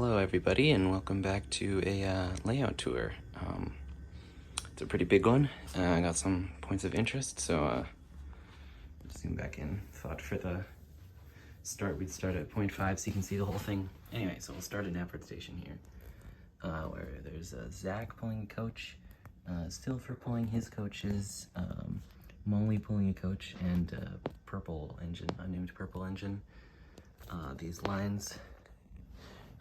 Hello everybody and welcome back to a layout tour. It's a pretty big one. I got some points of interest, so zoom back in. Thought for the start we'd start at 0.5 so you can see the whole thing. Anyway, so we'll start at Nappert Station here, where there's Zach pulling a coach, Stilfer pulling his coaches, Molly pulling a coach, and purple engine, unnamed purple engine. These lines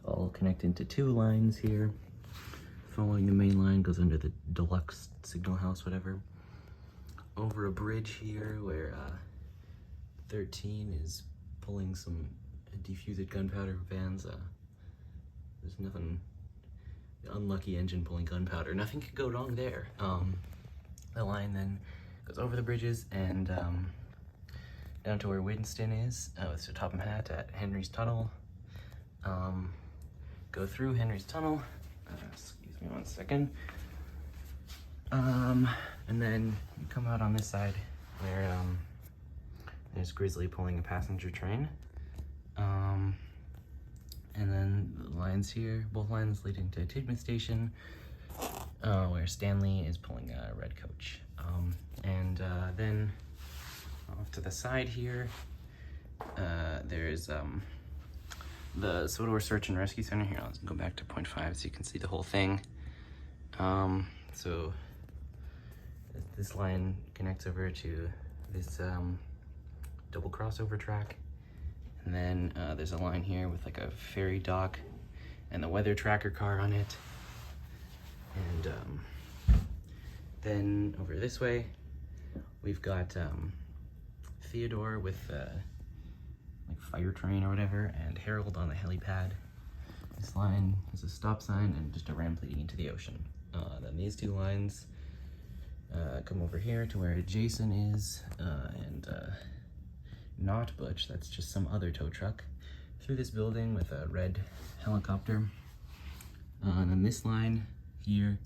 all connect into two lines here. Following the main line goes under the deluxe signal house, whatever. Over a bridge here where 13 is pulling some defused gunpowder vans. There's nothing, unlucky engine pulling gunpowder. Nothing could go wrong there. The line then goes over the bridges and down to where Winston is. It's the Topham Hat at Henry's Tunnel. Go through Henry's Tunnel, excuse me one second, and then you come out on this side where there's Grizzly pulling a passenger train, and then the lines here, both lines leading to Tidmouth Station, where Stanley is pulling a red coach, and then off to the side here, there's the Sodor Search and Rescue Center. Here, I'll go back to 0.5 so you can see the whole thing. So this line connects over to this double crossover track. And then there's a line here with like a ferry dock and the weather tracker car on it. And then over this way, we've got Theodore with like fire train or whatever, and Harold on the helipad. This line is a stop sign and just a ramp leading into the ocean. Then these two lines come over here to where Jason is, and not Butch, that's just some other tow truck, through this building with a red helicopter. And then this line here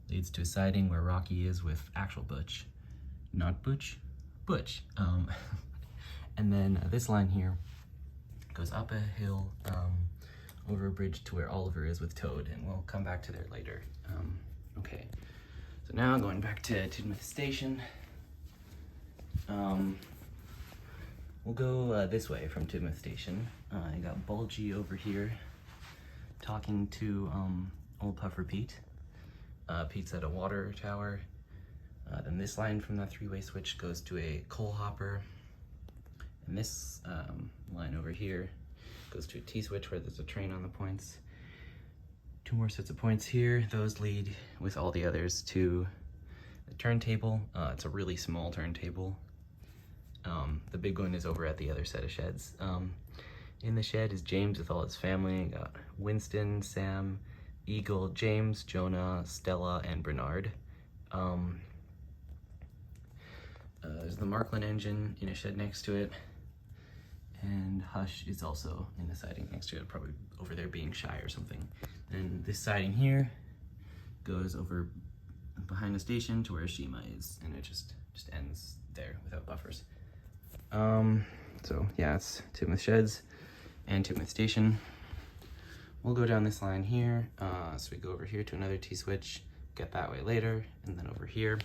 leads to a siding where Rocky is with actual Butch, not Butch, Butch. And then this line here goes up a hill, over a bridge to where Oliver is with Toad, and we'll come back to there later. Okay, so now going back to Tidmouth Station. We'll go this way from Tidmouth Station. I got Bulgy over here talking to old Puffer Pete. Pete's at a water tower. Then this line from that three-way switch goes to a coal hopper. And this line over here goes to a T-switch where there's a train on the points. Two more sets of points here. Those lead with all the others to the turntable. It's a really small turntable. The big one is over at the other set of sheds. In the shed is James with all his family. Got Winston, Sam, Eagle, James, Jonah, Stella, and Bernard. There's the Markland engine in a shed next to it. And Hush is also in the siding next to it, probably over there being shy or something. And this siding here goes over behind the station to where Shima is, and it just ends there without buffers. So yeah, it's Tidmouth Sheds and Tidmouth Station. We'll go down this line here, so we go over here to another T-switch, get that way later, and then over here,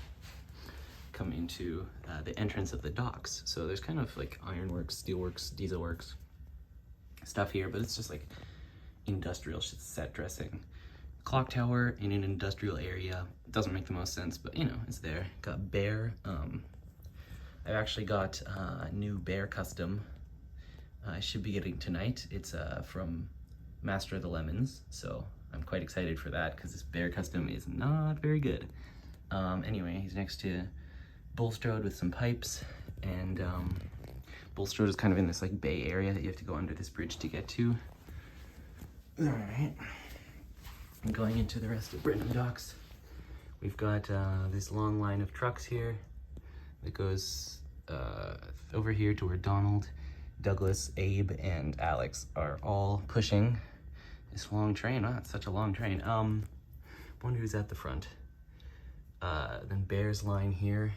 come into the entrance of the docks. So there's kind of like ironworks, steelworks, dieselworks stuff here, but it's just like industrial set dressing. Clock tower in an industrial area. Doesn't make the most sense, but you know, it's there. Got Bear. I've actually got a new Bear custom I should be getting tonight. It's from Master of the Lemons, so I'm quite excited for that because this Bear custom is not very good. Anyway, he's next to Bulstrode with some pipes, and Bulstrode is kind of in this like bay area that you have to go under this bridge to get to. All right, and going into the rest of Brenham Docks, we've got this long line of trucks here that goes over here to where Donald, Douglas, Abe, and Alex are all pushing this long train. Wow, it's such a long train. Wonder who's at the front. Then Bear's line here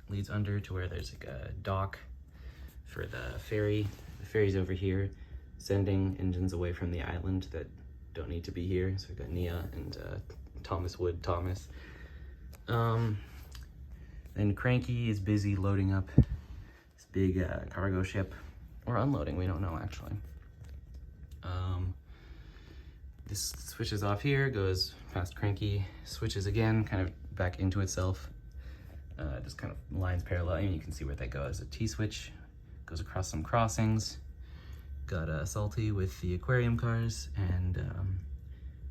leads under to where there's like a dock for the ferry. The ferry's over here, sending engines away from the island that don't need to be here. So we've got Nia and Thomas Wood Thomas. Then Cranky is busy loading up this big cargo ship, or unloading, we don't know actually. This switches off here, goes past Cranky, switches again, kind of back into itself. Just kind of lines parallel, and you can see where that goes. A T-switch goes across some crossings. Got Salty with the aquarium cars, and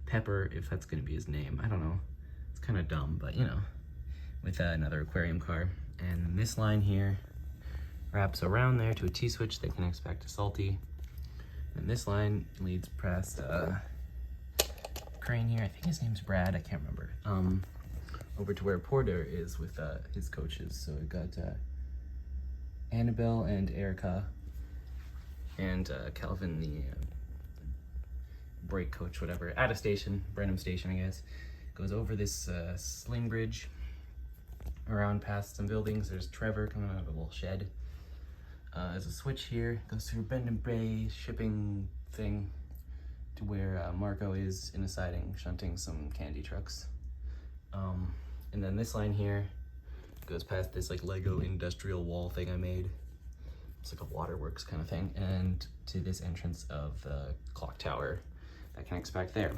Pepper, if that's gonna be his name, I don't know. It's kind of dumb, but you know, with another aquarium car. And this line here wraps around there to a T-switch that connects back to Salty. And this line leads past Crane here, I think his name's Brad, I can't remember. Over to where Porter is with his coaches. So we've got Annabelle and Erica, and Calvin, the brake coach, whatever, at a station, Brenham Station, I guess. Goes over this sling bridge, around past some buildings. There's Trevor coming out of a little shed. There's a switch here, goes through Bendon Bay shipping thing to where Marco is in a siding, shunting some candy trucks. And then this line here goes past this like Lego industrial wall thing I made. It's like a waterworks kind of thing, and to this entrance of the clock tower that connects back there.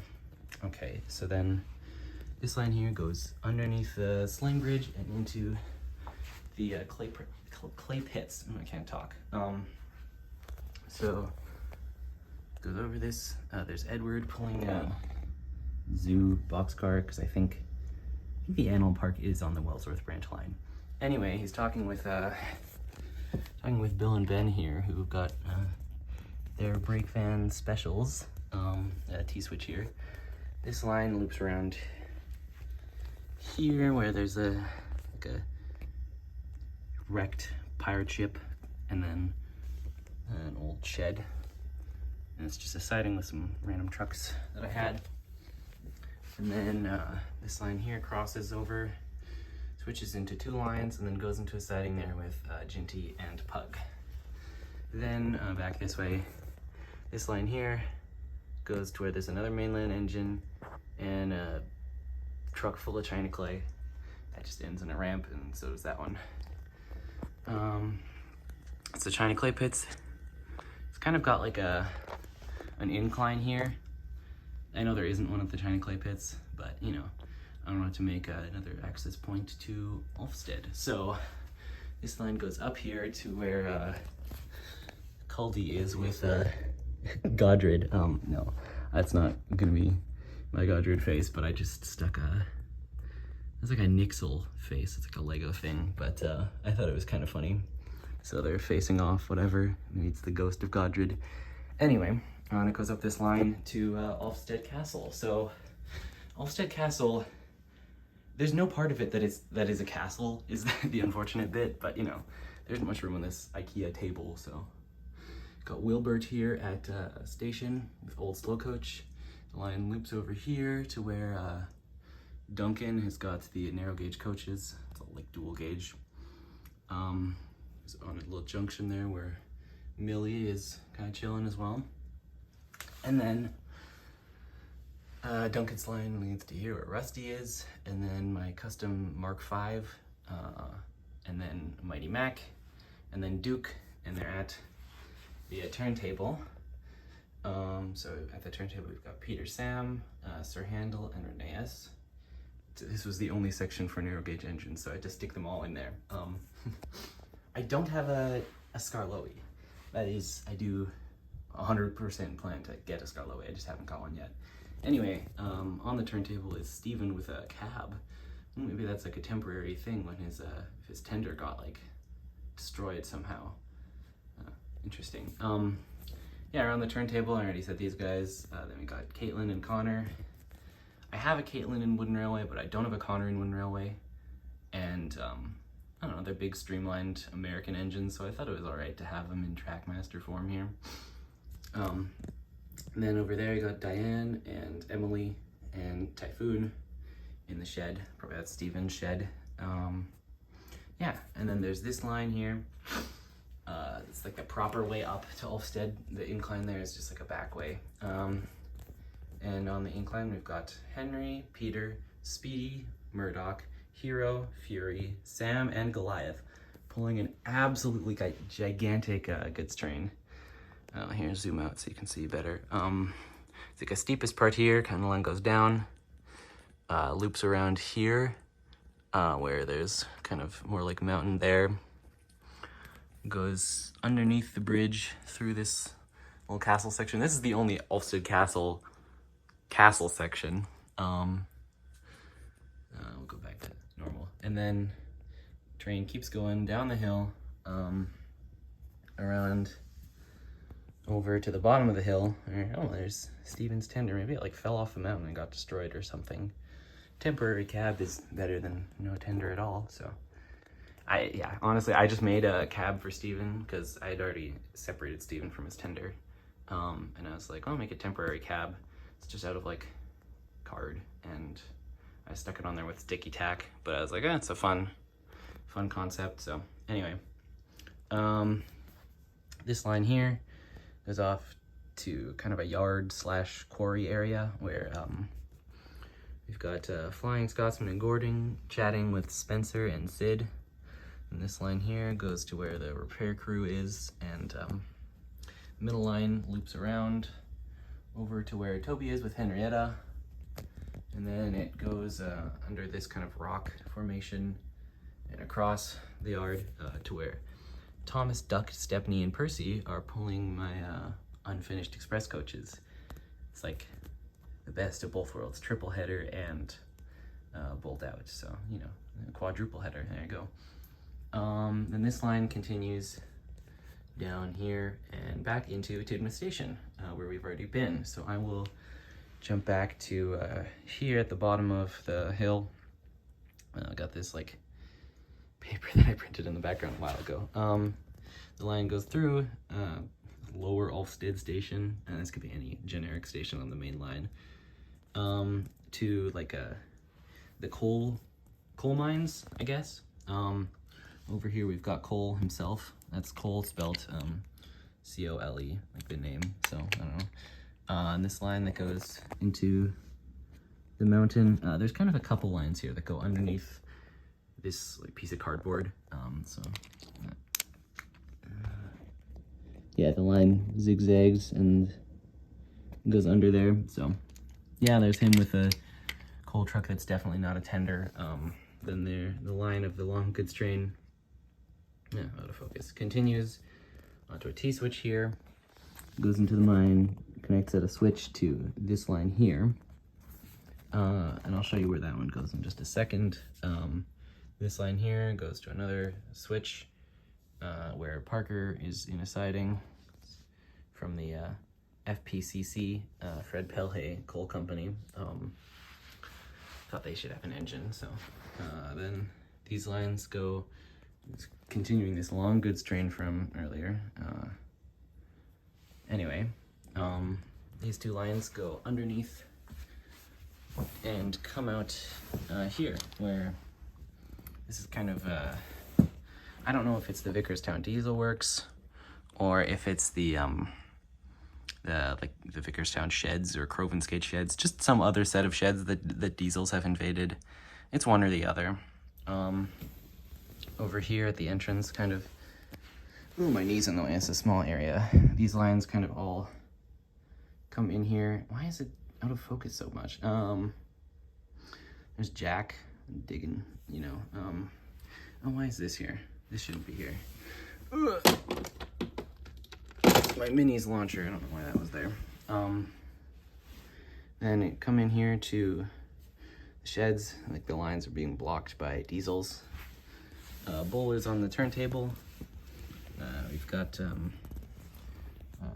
Okay, so then this line here goes underneath the sling bridge and into the clay pits. I can't talk. So goes over this. There's Edward pulling a zoo boxcar, because I think the animal park is on the Wellsworth branch line. Anyway, he's talking with Bill and Ben here, who've got their brake van specials, T-switch here. This line loops around here where there's a wrecked pirate ship, and then an old shed. And it's just a siding with some random trucks that I had. And then this line here crosses over, switches into two lines, and then goes into a siding there with Ginty and Pug. Then back this way, this line here goes to where there's another mainland engine and a truck full of China clay. That just ends in a ramp, and so does that one. It's the China clay pits. It's kind of got like an incline here. I know there isn't one at the China clay pits, but you know, I wanted to make another access point to Ulfstead. So this line goes up here to where Caldy is with Godred. No, that's not gonna be my Godred face, but I just stuck it's like a Nixel face. It's like a Lego thing, but I thought it was kind of funny. So they're facing off, whatever. Maybe it's the ghost of Godred. Anyway, and it goes up this line to Ulfstead Castle. So Ulfstead Castle, there's no part of it that is a castle, is the unfortunate bit, but you know, there isn't much room on this IKEA table. So got Wilbert here at a station with old slow coach. The line loops over here to where Duncan has got the narrow gauge coaches. It's all like dual gauge. It's on a little junction there where Millie is kind of chilling as well. And then Duncan's line leads to here where Rusty is, and then my custom Mark V, and then Mighty Mac, and then Duke, and they're at the turntable. So at the turntable we've got Peter Sam, Sir Handel, and Renee S. This was the only section for narrow gauge engines, so I had to stick them all in there. I don't have a Scarloey. That is, I do 100% plan to get a Scarloey. I just haven't got one yet. Anyway, on the turntable is Steven with a cab. Maybe that's like a temporary thing when his tender got like destroyed somehow. Interesting. Yeah, around the turntable, I already said these guys. Then we got Caitlin and Connor. I have a Caitlin in Wooden Railway, but I don't have a Connor in Wooden Railway. And I don't know, they're big streamlined American engines, so I thought it was alright to have them in Trackmaster form here. And then over there you got Diane and Emily and Typhoon in the shed. Probably that's Steven's shed. Yeah, and then there's this line here. It's like the proper way up to Ulfstead. The incline there is just like a back way. And then on the incline, we've got Henry, Peter, Speedy, Murdoch, Hero, Fury, Sam, and Goliath, pulling an absolutely gigantic goods train. Here, zoom out so you can see better. It's like a steepest part here, kind of line goes down, loops around here, where there's kind of more like mountain there, goes underneath the bridge through this little castle section. This is the only Ulfsted castle section. We'll go back to normal. And then train keeps going down the hill, around over to the bottom of the hill. Oh, there's Stephen's tender. Maybe it like fell off the mountain and got destroyed or something. Temporary cab is better than no tender at all. So honestly, I just made a cab for Stephen because I had already separated Stephen from his tender. And I was like, I'll make a temporary cab. It's just out of like card, and I stuck it on there with sticky tack, but I was like, it's a fun concept. So anyway, this line here goes off to kind of a yard / quarry area where we've got Flying Scotsman and Gordon chatting with Spencer and Sid. And this line here goes to where the repair crew is, and middle line loops around over to where Toby is with Henrietta. And then it goes under this kind of rock formation and across the yard to where Thomas, Duck, Stepney, and Percy are pulling my unfinished express coaches. It's like the best of both worlds, triple header and bolt out. So, you know, quadruple header, there you go. Then this line continues down here and back into Tidmouth Station, where we've already been. So I will jump back to here at the bottom of the hill. I got this like paper that I printed in the background a while ago. The line goes through Lower Ulfsted Station, and this could be any generic station on the main line, to like the coal mines, I guess. Over here we've got Cole himself. That's Cole spelt C-O-L-E, like the name, so I don't know. And this line that goes into the mountain, there's kind of a couple lines here that go underneath this like piece of cardboard. Yeah, the line zigzags and goes under there. So yeah, there's him with a coal truck that's definitely not a tender. Then the line of the long goods train, out of focus, continues onto a T-switch here, goes into the mine, connects at a switch to this line here. And I'll show you where that one goes in just a second. This line here goes to another switch where Parker is in a siding from the FPCC, Fred Pelhay Coal Company. Thought they should have an engine, so then these lines go, continuing this long goods train from earlier. Anyway, these two lines go underneath and come out here, where this is kind of, I don't know if it's the Vickerstown Diesel Works or if it's the Vickerstown sheds or Crovenskate sheds, just some other set of sheds that diesels have invaded. It's one or the other. Over here at the entrance, kind of, ooh, my knee's in the way, it's a small area. These lines kind of all come in here. Why is it out of focus so much? There's Jack digging, you know. Oh, why is this here? This shouldn't be here. Ugh. My Minis launcher, I don't know why that was there. Then it come in here to the sheds, like the lines are being blocked by diesels. Bull is on the turntable. We've got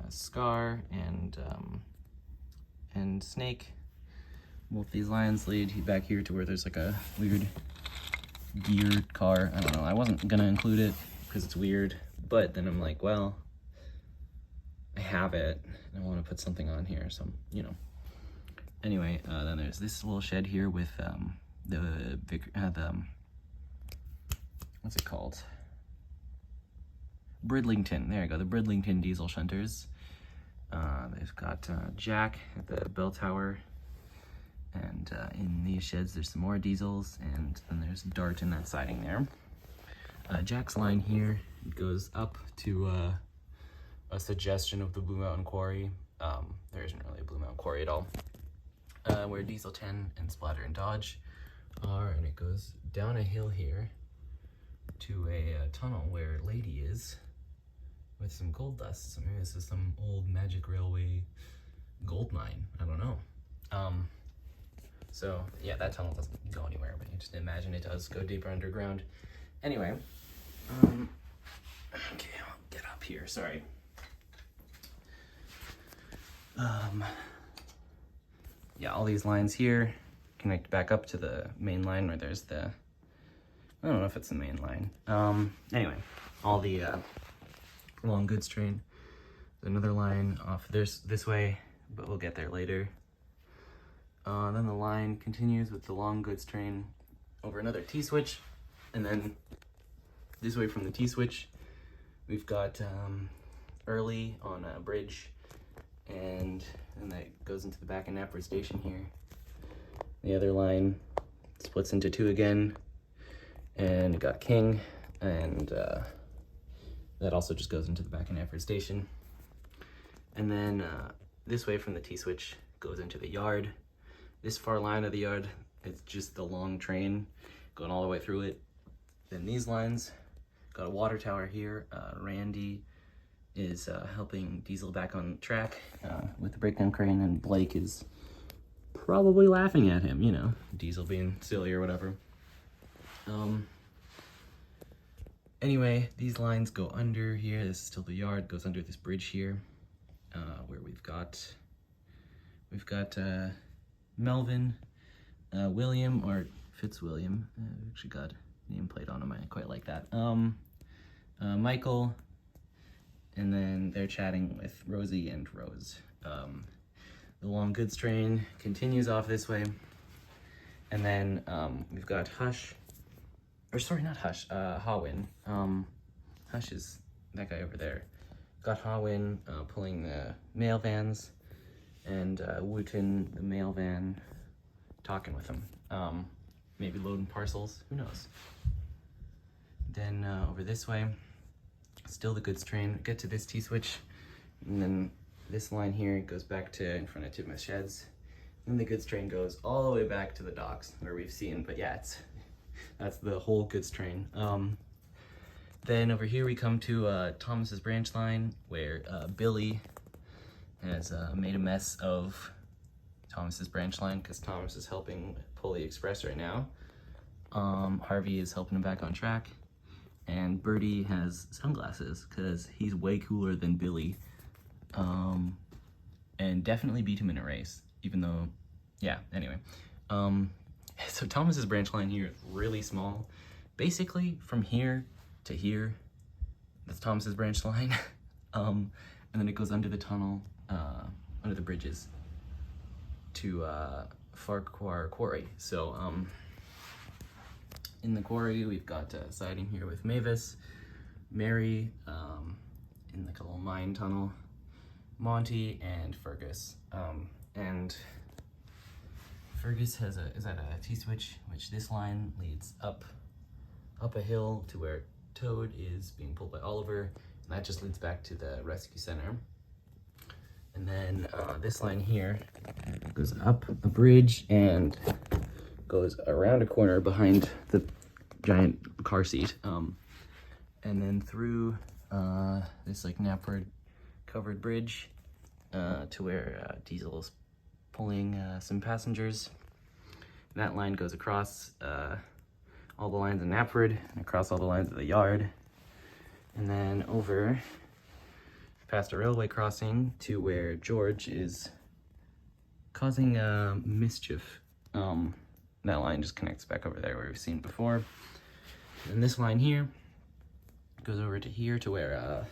Scar and Snake. Both these lines lead back here to where there's like a weird geared car. I don't know, I wasn't gonna include it because it's weird, but then I'm like, well, I have it, and I want to put something on here, so, you know. Anyway, then there's this little shed here with the what's it called? Bridlington, there you go, the Bridlington diesel shunters. They've got Jack at the bell tower And in these sheds, there's some more diesels, and then there's Dart in that siding there. Jack's line here goes up to a suggestion of the Blue Mountain Quarry. There isn't really a Blue Mountain Quarry at all. Where Diesel 10 and Splatter and Dodge are, and it goes down a hill here to a tunnel where Lady is with some gold dust. So maybe this is some old Magic Railway gold mine. I don't know. So yeah, that tunnel doesn't go anywhere, but you just imagine it does go deeper underground. Anyway, okay, I'll get up here, sorry. Yeah, all these lines here connect back up to the main line where there's the, I don't know if it's the main line. Anyway, all the long goods train. There's another line off this way, but we'll get there later. Then the line continues with the long goods train over another T-switch, and then this way from the T-switch, we've got Early on a bridge, and that goes into the back of Knapford Station here. The other line splits into two again, and got King, and that also just goes into the back of Knapford Station. And then this way from the T-switch goes into the yard. This far line of the yard, it's just the long train going all the way through it. Then these lines, got a water tower here. Randy is helping Diesel back on track with the breakdown crane, and Blake is probably laughing at him, you know, Diesel being silly or whatever. Anyway, these lines go under here. This is still the yard, goes under this bridge here, where we've got Melvin, William, or Fitzwilliam. I've actually got a nameplate on him. I quite like that. Michael, and then they're chatting with Rosie and Rose. The long goods train continues off this way, and then we've got Hush, or sorry, not Hush, Hawin. Hush is that guy over there. Got Hawin pulling the mail vans, and Wooten, the mail van, talking with him. Maybe loading parcels, who knows. Then over this way, still the goods train. Get to this T-switch, and then this line here goes back to in front of Tidmouth Sheds. Then the goods train goes all the way back to the docks where we've seen, but yeah, that's the whole goods train. Then over here we come to Thomas's branch line, where Billy has made a mess of Thomas's branch line because Thomas is helping pull the express right now. Harvey is helping him back on track, and Birdie has sunglasses because he's way cooler than Billy, and definitely beat him in a race, even though, yeah, anyway. So Thomas's branch line here is really small. Basically, from here to here, that's Thomas's branch line. And then it goes under the tunnel, under the bridges, to Farquhar Quarry. So in the quarry, we've got a siding here with Mavis, Mary, in like a little mine tunnel, Monty, and Fergus. And Fergus is at a T-switch, which this line leads up a hill to where Toad is being pulled by Oliver, and that just leads back to the rescue center. And then this line here goes up a bridge and goes around a corner behind the giant car seat, and then through this like Knapford covered bridge to where Diesel is pulling some passengers. And that line goes across all the lines in Knapford and across all the lines of the yard, and then over past a railway crossing to where George is causing mischief. That line just connects back over there where we've seen before. And this line here goes over to here to where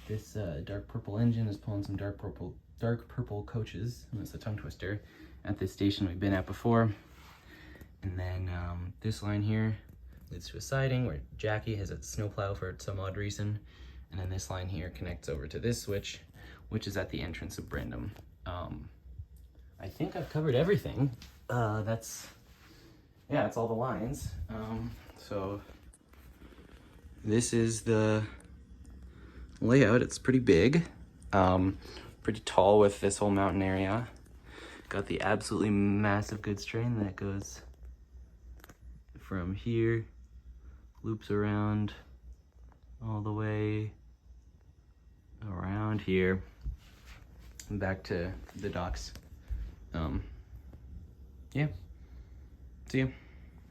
this dark purple engine is pulling some dark purple coaches. That's a tongue twister at this station we've been at before. And then this line here leads to a siding where Jackie has a snowplow for some odd reason. And then this line here connects over to this switch, which is at the entrance of Brandham, I think I've covered everything. That's all the lines. So this is the layout. It's pretty big, pretty tall with this whole mountain area. Got the absolutely massive goods train that goes from here, loops around all the way around here and back to the docks. Yeah, see ya.